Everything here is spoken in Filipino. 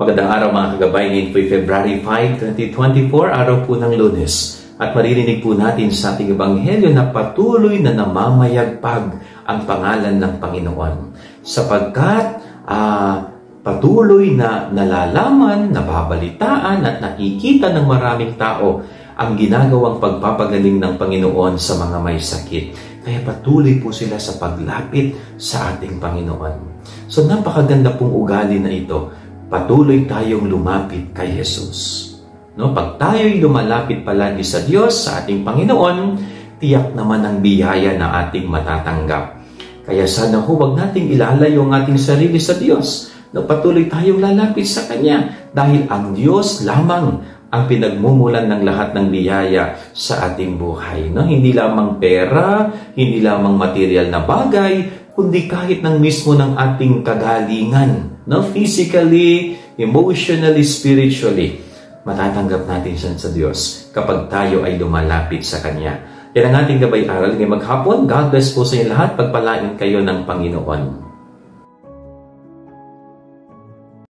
Magandang araw mga kagabay. Ngayon po February 5, 2024, araw po ng Lunes. At maririnig po natin sa ating Ebanghelyo na patuloy na namamayagpag ang pangalan ng Panginoon. Sapagkat patuloy na nalalaman, nababalitaan at nakikita ng maraming tao ang ginagawang pagpapagaling ng Panginoon sa mga may sakit. Kaya patuloy po sila sa paglapit sa ating Panginoon. So napakaganda pong ugali na ito. Patuloy tayong lumapit kay Jesus. No? Pag tayo'y lumalapit palagi sa Diyos, sa ating Panginoon, tiyak naman ang biyaya na ating matatanggap. Kaya sana huwag nating ilalayo ang ating sarili sa Diyos. No? Patuloy tayong lalapit sa Kanya dahil ang Diyos lamang ang pinagmumulan ng lahat ng biyaya sa ating buhay. No? Hindi lamang pera, hindi lamang material na bagay, kundi kahit ng mismo ng ating kagalingan. No? Physically, emotionally, spiritually, matatanggap natin siya sa Diyos kapag tayo ay lumalapit sa Kanya. Yan ang ating gabay aral ngayong maghapon. God bless po sa inyo lahat. Pagpalain kayo ng Panginoon.